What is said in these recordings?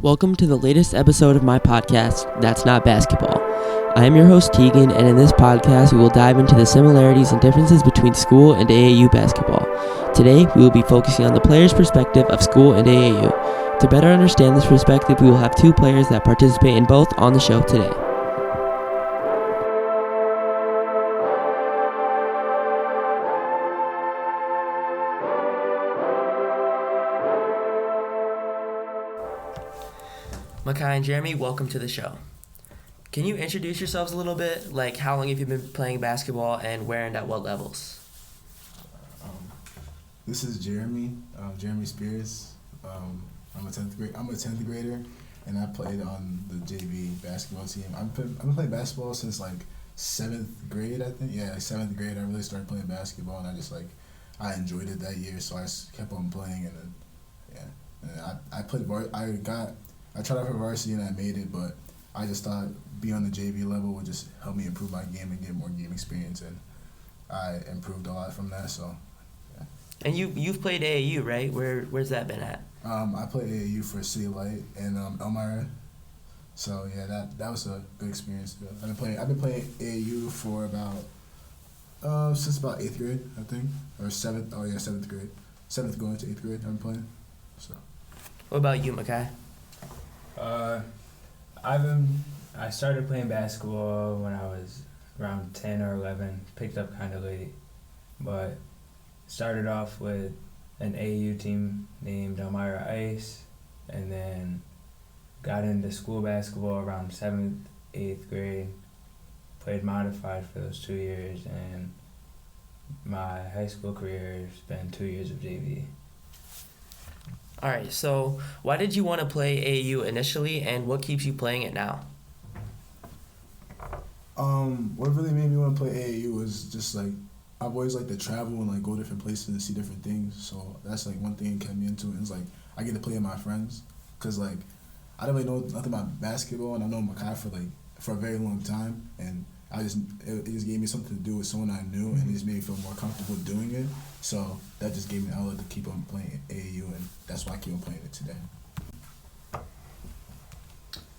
Welcome to the latest episode of my podcast, That's Not Basketball. I am your host, Teigan, and in this podcast, we will dive into the similarities and differences between school and AAU basketball. Today, we will be focusing on the player's perspective of school and AAU. To better understand this perspective, we will have two players that participate in both on the show today. Mekai and Jeremy, welcome to the show. Can you introduce yourselves a little bit? Like, how long have you been playing basketball and where and at what levels? This is Jeremy, Jeremy Spears. I'm a 10th grader, and I played on the JV basketball team. I've been playing basketball since like 7th grade, I think. Yeah, like 7th grade, I really started playing basketball, and I enjoyed it that year, so I just kept on playing, and then, and I played. I tried out for varsity and I made it, but I just thought being on the JV level would just help me improve my game and get more game experience, and I improved a lot from that. So, yeah. And you've played AAU, right? Where's that been at? I played AAU for City Light and Elmira. So yeah, that was a good experience. I've been playing AAU for about since about 8th grade, I think, or 7th. Oh yeah, 7th grade. 7th going to 8th grade. I've been playing. So. What about you, Mekai? I started playing basketball when I was around 10 or 11, picked up kind of late, but started off with an AAU team named Elmira Ice, and then got into school basketball around 7th, 8th grade, played modified for those 2 years, and my high school career has been 2 years of JV. All right, so why did you want to play AAU initially, and what keeps you playing it now? What really made me want to play AAU was just like I've always liked to travel and like go different places and see different things. So that's like one thing that kept me into it. It's like I get to play with my friends, cause like I don't really know nothing about basketball, and I know Mekai for a very long time, and it just gave me something to do with someone I knew, and it just made me feel more comfortable doing it. So that just gave me the outlet to keep on playing AAU, and that's why I keep on playing it today.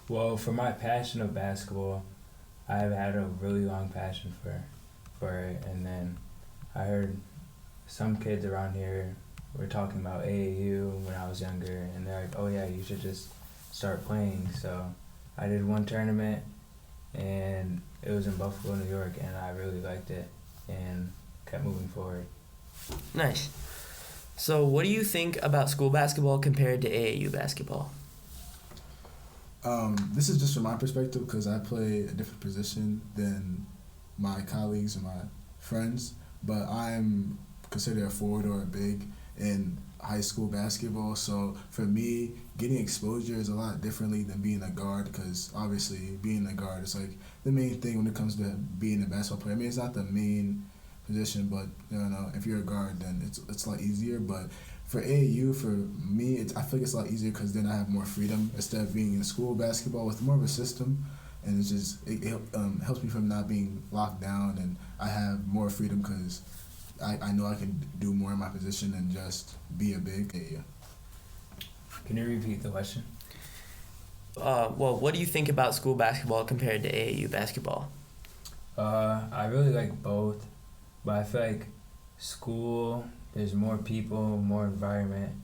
Well, for my passion of basketball, I've had a really long passion for it, and then I heard some kids around here were talking about AAU when I was younger, and they're like, oh yeah, you should just start playing. So I did one tournament, and it was in Buffalo, New York, and I really liked it and kept moving forward. Nice. So what do you think about school basketball compared to AAU basketball? This is just from my perspective because I play a different position than my colleagues and my friends, but I'm considered a forward or a big in high school basketball. So for me, getting exposure is a lot differently than being a guard, because obviously being a guard is like the main thing when it comes to being a basketball player. I mean, it's not the main position, but if you're a guard, then it's a lot easier. But for AAU, for me, I feel like it's a lot easier because then I have more freedom instead of being in school basketball with more of a system, and it helps me from not being locked down, and I have more freedom because I know I can do more in my position than just be a big. Yeah. Can you repeat the question? Well, what do you think about school basketball compared to AAU basketball? I really like both, but I feel like school, there's more people, more environment,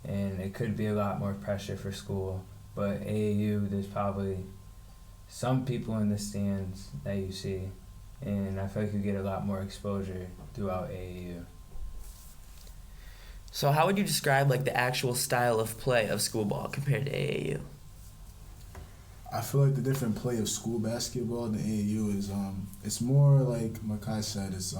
and it could be a lot more pressure for school. But AAU, there's probably some people in the stands that you see, and I feel like you get a lot more exposure throughout AAU. So how would you describe like the actual style of play of school ball compared to AAU? I feel like the different play of school basketball than AAU is it's more like Mekai said, it's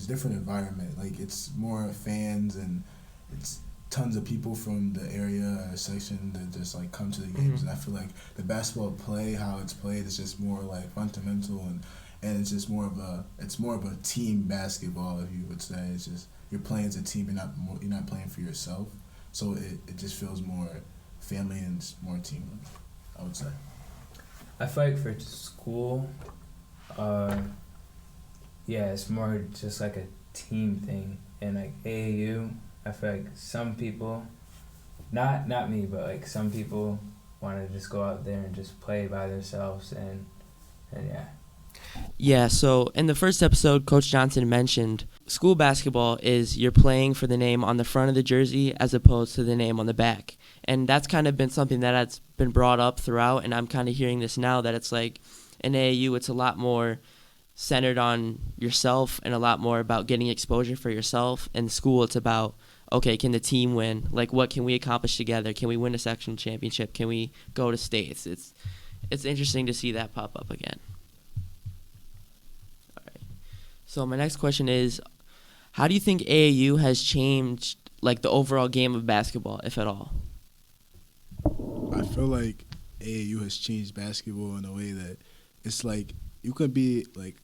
different environment. Like it's more fans, and it's tons of people from the area or section that just like come to the games. And I feel like the basketball play, how it's played, is just more like fundamental, and it's just more of a team basketball, if you would say. It's just you're playing as a team. You're not playing for yourself. So it just feels more family and more team, I would say. I feel like for school, it's more just like a team thing. And like AAU, I feel like some people, not me, but like some people want to just go out there and just play by themselves and yeah. Yeah, so in the first episode, Coach Johnson mentioned school basketball is you're playing for the name on the front of the jersey as opposed to the name on the back. And that's kind of been something that has been brought up throughout, and I'm kind of hearing this now that it's like in AAU it's a lot more centered on yourself and a lot more about getting exposure for yourself. In school it's about, okay, can the team win? Like, what can we accomplish together? Can we win a sectional championship? Can we go to states? It's interesting to see that pop up again. So my next question is, how do you think AAU has changed like the overall game of basketball, if at all? I feel like AAU has changed basketball in a way that it's like you could be like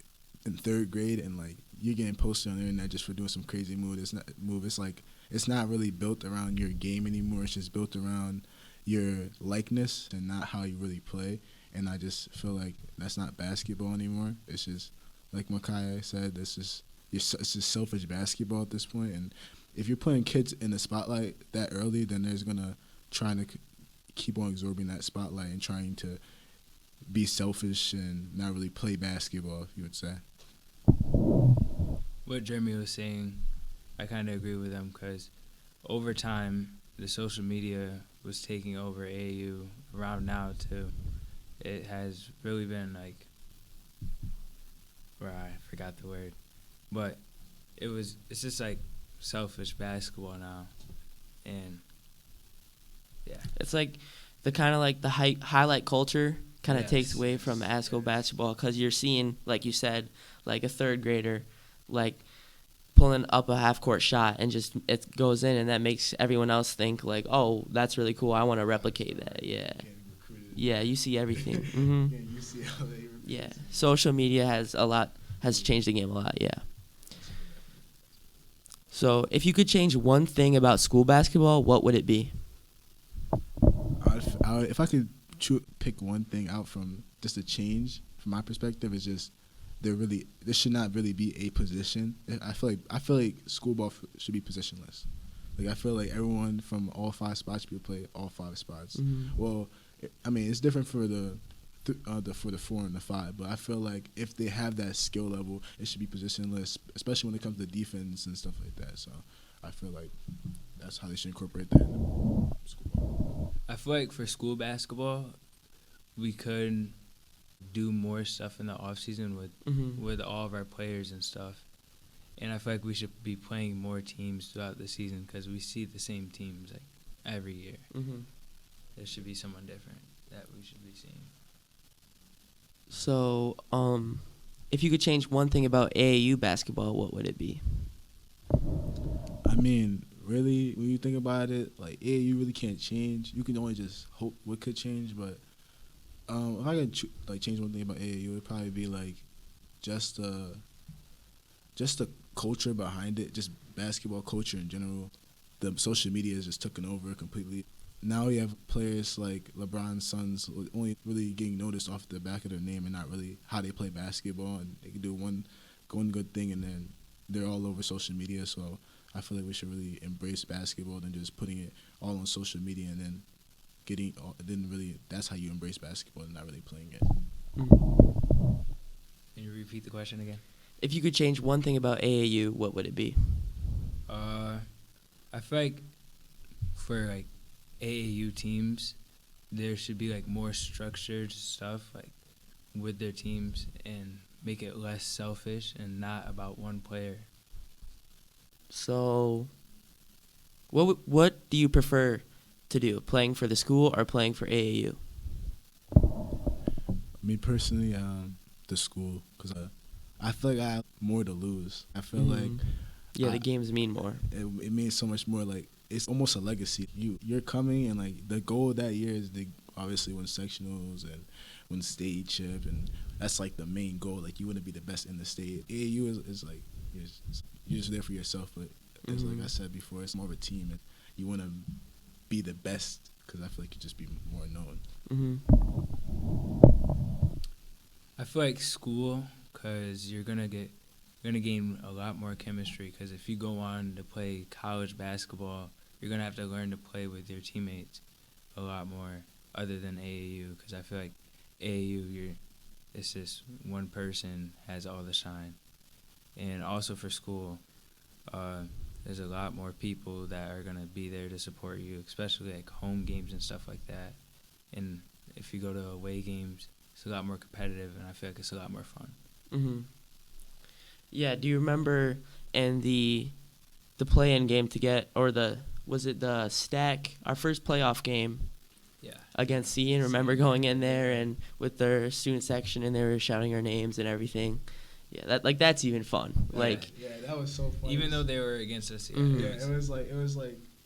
in third grade and like you're getting posted on the internet just for doing some crazy move. It's like it's not really built around your game anymore. It's just built around your likeness and not how you really play. And I just feel like that's not basketball anymore. It's just like Mekai said, it's just selfish basketball at this point. And if you're putting kids in the spotlight that early, then there's gonna trying to keep on absorbing that spotlight and trying to be selfish and not really play basketball, you would say. What Jeremy was saying, I kind of agree with him because over time, the social media was taking over AAU around now too. It has really been like, I forgot the word, but it's just like selfish basketball now, and yeah. It's like the kind of like the highlight culture kind of takes away from ASCO basketball because you're seeing, like you said, like a third grader like pulling up a half-court shot and just it goes in, and that makes everyone else think like, oh, that's really cool. I want to replicate that. Yeah. Yeah, you see everything. Mm-hmm. Yeah, social media has changed the game a lot. Yeah. So, if you could change one thing about school basketball, what would it be? If I could pick one thing out from just a change, from my perspective, is just there should not really be a position. I feel like school ball should be positionless. Like I feel like everyone from all 5 spots should play all 5 spots. Mm-hmm. Well, I mean it's different for the 4 and the 5, but I feel like if they have that skill level, it should be positionless, especially when it comes to defense and stuff like that. So I feel like that's how they should incorporate that in school ball. I feel like for school basketball, we could do more stuff in the off season with all of our players and stuff, and I feel like we should be playing more teams throughout the season because we see the same teams like every year. Mm-hmm. There should be someone different that we should be seeing. So, if you could change one thing about AAU basketball, what would it be? I mean, really, when you think about it, like AAU really can't change. You can only just hope what could change. But if I could change one thing about AAU, it'd probably be like just the culture behind it, just basketball culture in general. The social media has just taken over completely. Now you have players like LeBron's sons only really getting noticed off the back of their name and not really how they play basketball. And they can do one good thing and then they're all over social media. So I feel like we should really embrace basketball than just putting it all on social media and then that's how you embrace basketball and not really playing it. Mm-hmm. Can you repeat the question again? If you could change one thing about AAU, what would it be? I feel like for like AAU teams, there should be like more structured stuff like with their teams and make it less selfish and not about one player. So, what do you prefer to do, playing for the school or playing for AAU? Me personally, the school, because I feel like I have more to lose. I feel like the games mean more. It means so much more. Like it's almost a legacy. You're coming and like the goal of that year is to obviously win sectionals and win state chip, and that's like the main goal. Like you want to be the best in the state. AAU is like you're just there for yourself, but it's like I said before, it's more of a team, and you want to be the best because I feel like you just be more known. I feel like school, because you're gonna gain a lot more chemistry. Because if you go on to play college basketball, you're gonna have to learn to play with your teammates a lot more. other than AAU, because I feel like AAU, it's just one person has all the shine. And also for school, there's a lot more people that are going to be there to support you, especially like home games and stuff like that. And if you go to away games, it's a lot more competitive, and I feel like it's a lot more fun. Mm-hmm. Yeah, do you remember in the play-in game to get, or was it the stack, our first playoff game against C, and remember going in there and with their student section and they were shouting our names and everything. Yeah, that's even fun. Yeah, that was so fun. Even though they were against us, it was like,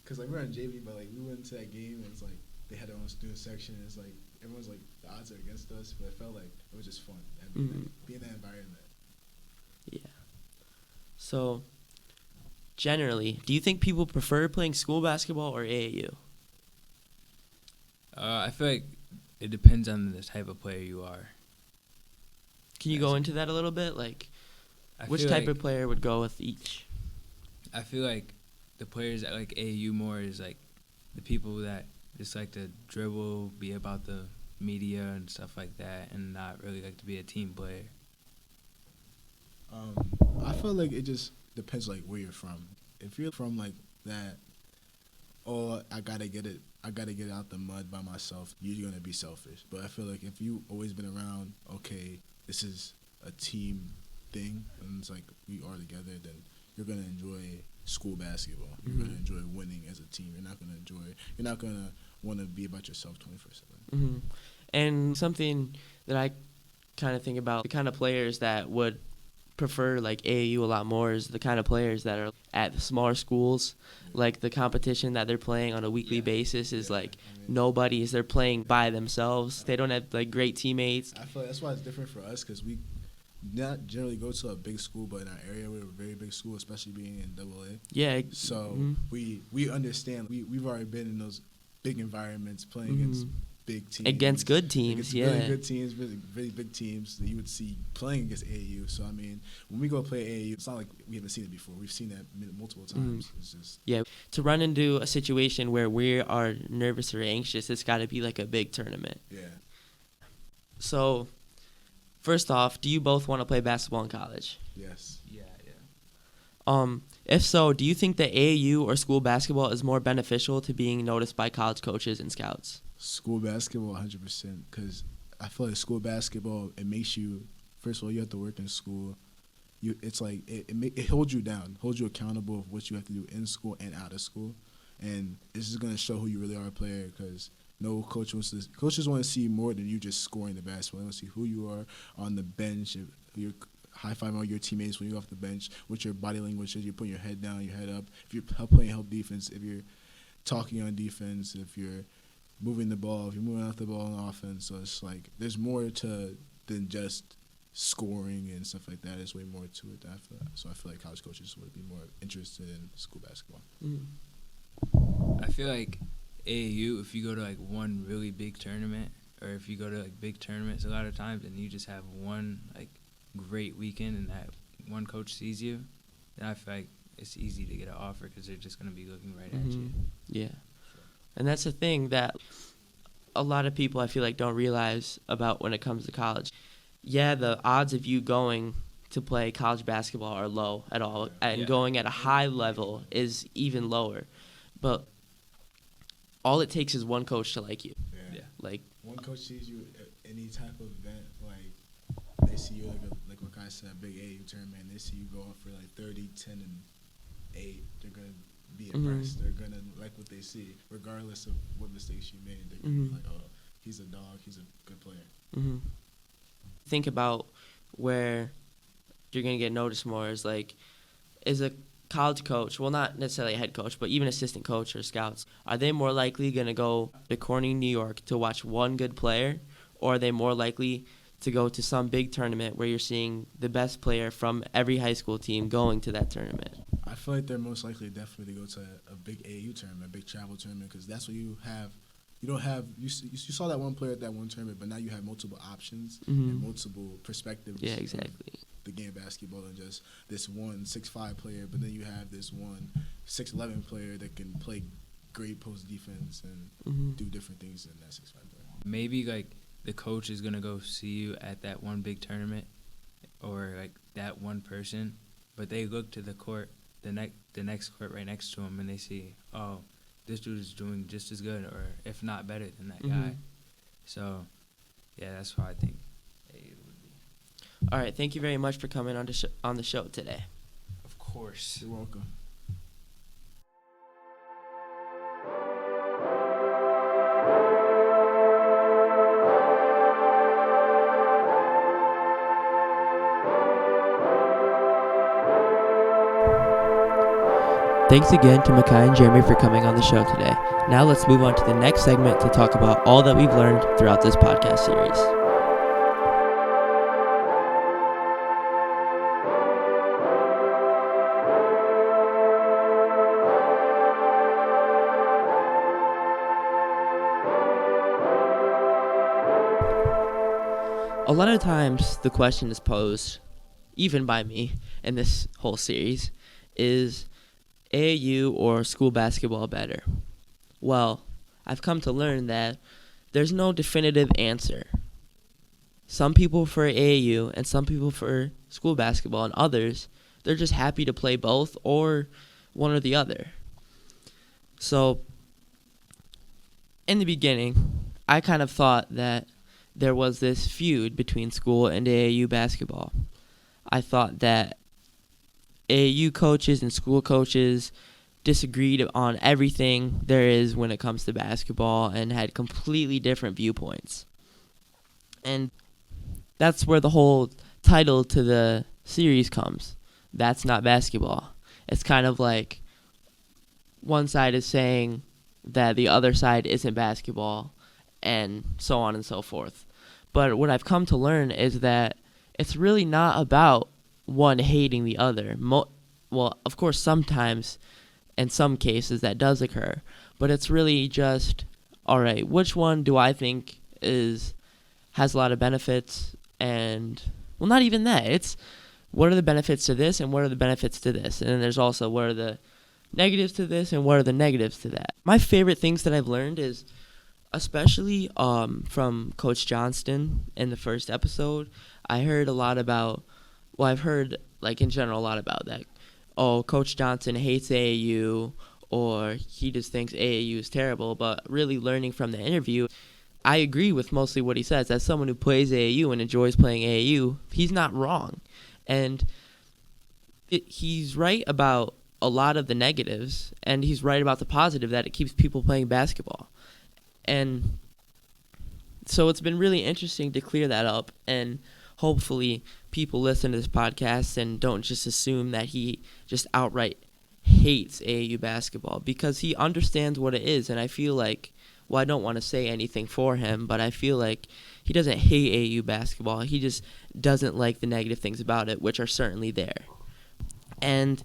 because like we're on JV, but like we went into that game and it's like they had their own student section. And it's like everyone's like the odds are against us, but it felt like it was just fun. Be in that environment. Yeah. So, generally, do you think people prefer playing school basketball or AAU? I feel like it depends on the type of player you are. Can you go into that a little bit? Like, which type of player would go with each? I feel like the players that like AAU more is like the people that just like to dribble, be about the media and stuff like that, and not really like to be a team player. I feel like it just depends like where you're from. If you're from like that, I gotta get it out the mud by myself, you're gonna be selfish. But I feel like if you always been around, okay, this is a team thing, and it's like we are together, then you're gonna enjoy school basketball. You're gonna enjoy winning as a team. You're not gonna want to be about yourself 24/7. And something that I kind of think about, the kind of players that would prefer like AAU a lot more is the kind of players that are at smaller schools. Like the competition that they're playing on a weekly basis is they're playing by themselves. They don't have like great teammates. I feel like that's why it's different for us, because we not generally go to a big school, but in our area we're a very big school, especially being in AA. Yeah. So we understand. We've already been in those big environments playing against big teams. Against good teams, really good teams, really big teams that you would see playing against AAU. So, I mean, when we go play AAU, it's not like we haven't seen it before. We've seen that multiple times. It's just to run into a situation where we are nervous or anxious, it's got to be like a big tournament. Yeah. So, first off, do you both want to play basketball in college? Yes. Yeah. If so, do you think that AAU or school basketball is more beneficial to being noticed by college coaches and scouts? School basketball, 100%, because I feel like school basketball, it makes you, first of all, you have to work in school. It's like it holds you down, holds you accountable of what you have to do in school and out of school, and it's just gonna show who you really are a player. Because no coach coaches want to see more than you just scoring the basketball. They want to see who you are on the bench. If you're high-fiving all your teammates when you go off the bench, what your body language is. You're putting your head down, your head up. If you're playing help defense, if you're talking on defense, if you're moving the ball, if you're moving off the ball on offense. So it's like there's more than just scoring and stuff like that. There's way more to it. So I feel like college coaches would be more interested in school basketball. I feel like AAU, if you go to like one really big tournament, or if you go to like big tournaments a lot of times and you just have one like great weekend and that one coach sees you, then I feel like it's easy to get an offer because they're just going to be looking right at you. Yeah. And that's the thing that a lot of people I feel like don't realize about when it comes to college. Yeah, the odds of you going to play college basketball are low at all, and going at a high level is even lower. But all it takes is one coach to like you. Yeah. Like one coach sees you at any type of event, like they see you like Mekai said, a big AAU tournament, and they see you go off for like 30, 10, and 8. They're gonna be impressed. They're gonna like what they see, regardless of what mistakes you made. They're gonna be like, "Oh, he's a dog. He's a good player." Think about where you're gonna get noticed more is like, is a college coach, well, not necessarily a head coach, but even assistant coach or scouts, are they more likely gonna go to Corning, New York, to watch one good player, or are they more likely to go to some big tournament where you're seeing the best player from every high school team going to that tournament? I feel like they're most likely definitely to go to a big AAU tournament, a big travel tournament, because that's what you have. You don't have you saw that one player at that one tournament, but now you have multiple options and multiple perspectives. Yeah, exactly. The game of basketball than just this one 6'5" player, but then you have this one 6'11" player that can play great post defense and do different things than that 6'5" player. Maybe like the coach is gonna go see you at that one big tournament, or like that one person, but they look to the court, the next court right next to him, and they see, oh, this dude is doing just as good, or if not better than that guy. So, yeah, that's why I think AAU would be. All right, thank you very much for coming on the show today. Of course. You're welcome. Thanks again to Mekai and Jeremy for coming on the show today. Now let's move on to the next segment to talk about all that we've learned throughout this podcast series. A lot of times the question is posed, even by me in this whole series, is AAU or school basketball better? Well, I've come to learn that there's no definitive answer. Some people prefer AAU and some people prefer school basketball, and others, they're just happy to play both or one or the other. So, in the beginning, I kind of thought that there was this feud between school and AAU basketball. I thought that AAU coaches and school coaches disagreed on everything there is when it comes to basketball and had completely different viewpoints. And that's where the whole title to the series comes. That's not basketball. It's kind of like one side is saying that the other side isn't basketball, and so on and so forth. But what I've come to learn is that it's really not about one hating the other. Well, of course, sometimes, in some cases, that does occur. But it's really just, all right, which one do I think has a lot of benefits? And, well, not even that. It's what are the benefits to this and what are the benefits to this? And then there's also what are the negatives to this and what are the negatives to that? My favorite things that I've learned is, especially from Coach Johnston in the first episode, I heard a lot about, well, I've heard, like, in general, a lot about that. Oh, Coach Johnson hates AAU, or he just thinks AAU is terrible. But really learning from the interview, I agree with mostly what he says. As someone who plays AAU and enjoys playing AAU, he's not wrong. And he's right about a lot of the negatives, and he's right about the positive, that it keeps people playing basketball. And so it's been really interesting to clear that up, and hopefully people listen to this podcast and don't just assume that he just outright hates AAU basketball, because he understands what it is. And I feel like, well, I don't want to say anything for him, but I feel like he doesn't hate AAU basketball. He just doesn't like the negative things about it, which are certainly there. And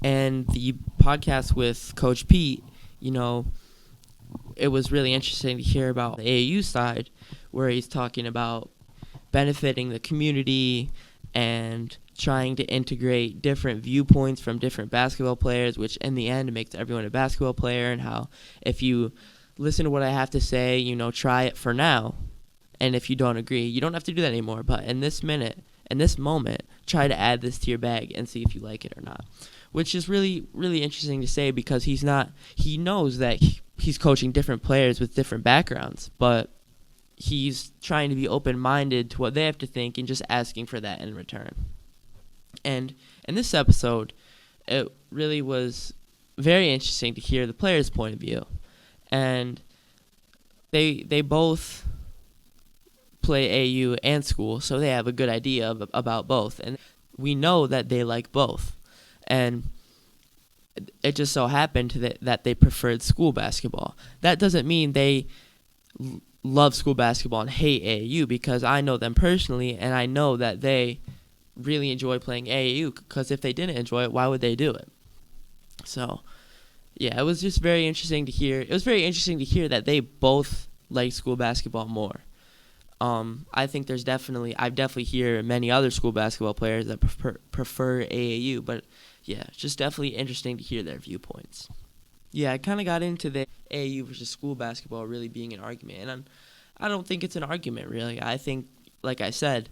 the podcast with Coach Pete, it was really interesting to hear about the AAU side, where he's talking about benefiting the community and trying to integrate different viewpoints from different basketball players, which in the end makes everyone a basketball player, and how if you listen to what I have to say, try it for now, and if you don't agree, you don't have to do that anymore, but in this moment, try to add this to your bag and see if you like it or not, which is really, really interesting to say, because he knows that he's coaching different players with different backgrounds, but he's trying to be open-minded to what they have to think and just asking for that in return. And in this episode, it really was very interesting to hear the players' point of view. And they both play AU and school, so they have a good idea about both. And we know that they like both. And it just so happened that they preferred school basketball. That doesn't mean they love school basketball and hate AAU, because I know them personally, and I know that they really enjoy playing AAU, because if they didn't enjoy it, why would they do it? So, yeah, it was just very interesting to hear. It was very interesting to hear that they both like school basketball more. I think I definitely hear many other school basketball players that prefer AAU, but yeah, it's just definitely interesting to hear their viewpoints. Yeah, I kind of got into the AAU versus school basketball really being an argument, and I don't think it's an argument, really. I think, like I said,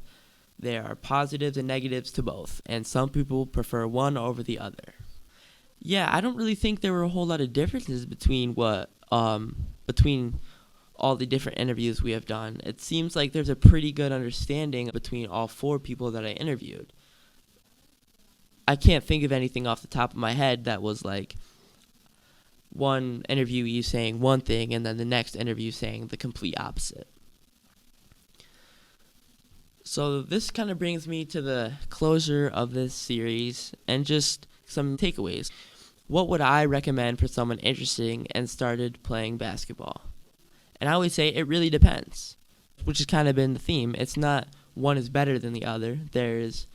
there are positives and negatives to both, and some people prefer one over the other. Yeah, I don't really think there were a whole lot of differences between between all the different interviews we have done. It seems like there's a pretty good understanding between all 4 people that I interviewed. I can't think of anything off the top of my head that was like one interviewee saying one thing and then the next interview saying the complete opposite. So this kind of brings me to the closure of this series and just some takeaways. What would I recommend for someone interested and started playing basketball? And I always say it really depends, which has kind of been the theme. It's not one is better than the other. There's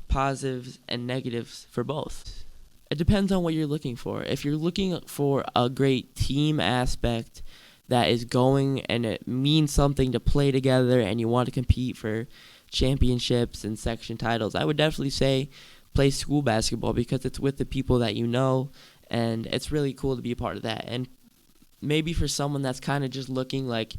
positives and negatives for both. It depends on what you're looking for. If you're looking for a great team aspect that is going and it means something to play together and you want to compete for championships and section titles, I would definitely say play school basketball because it's with the people that you know, and it's really cool to be a part of that. And maybe for someone that's kind of just looking like,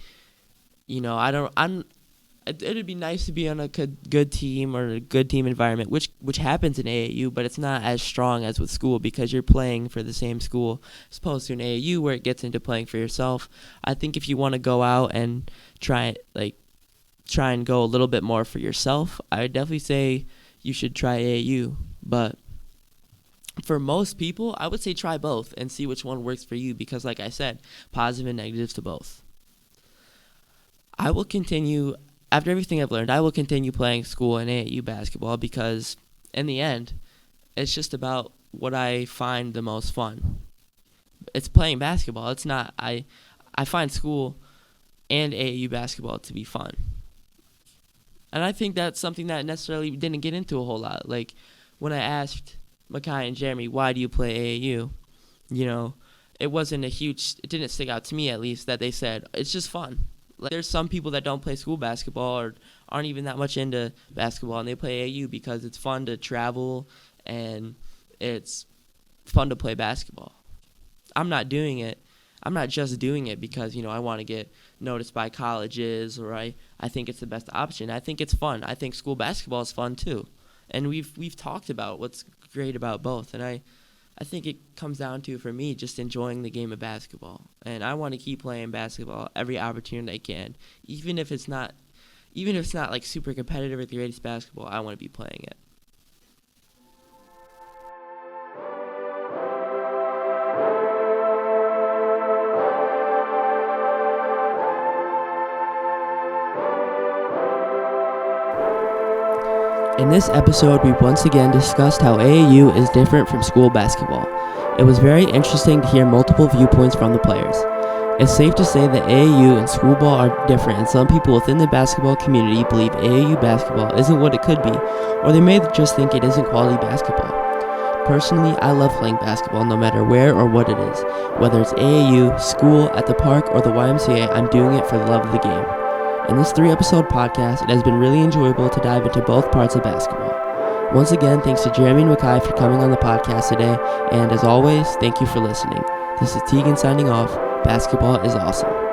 it'd be nice to be on a good team or a good team environment, which happens in AAU, but it's not as strong as with school because you're playing for the same school as opposed to an AAU where it gets into playing for yourself. I think if you want to go out and try and go a little bit more for yourself, I would definitely say you should try AAU. But for most people, I would say try both and see which one works for you because, like I said, positive and negatives to both. I will continue. After everything I've learned, I will continue playing school and AAU basketball because, in the end, it's just about what I find the most fun. It's playing basketball. It's not. I find school and AAU basketball to be fun. And I think that's something that necessarily didn't get into a whole lot. Like, when I asked Mekai and Jeremy, why do you play AAU? It didn't stick out to me at least that they said, it's just fun. Like, there's some people that don't play school basketball or aren't even that much into basketball, and they play AAU because it's fun to travel and it's fun to play basketball. I'm not just doing it because, I want to get noticed by colleges or I think it's the best option. I think it's fun. I think school basketball is fun too. And we've talked about what's great about both, and I think it comes down to, for me, just enjoying the game of basketball. And I want to keep playing basketball every opportunity I can. Even if it's not like super competitive or the greatest basketball, I want to be playing it. In this episode, we once again discussed how AAU is different from school basketball. It was very interesting to hear multiple viewpoints from the players. It's safe to say that AAU and school ball are different, and some people within the basketball community believe AAU basketball isn't what it could be, or they may just think it isn't quality basketball. Personally, I love playing basketball no matter where or what it is. Whether it's AAU, school, at the park, or the YMCA, I'm doing it for the love of the game. In this 3-episode podcast, it has been really enjoyable to dive into both parts of basketball. Once again, thanks to Jeremy and Mekai for coming on the podcast today, and as always, thank you for listening. This is Teigan signing off. Basketball is awesome.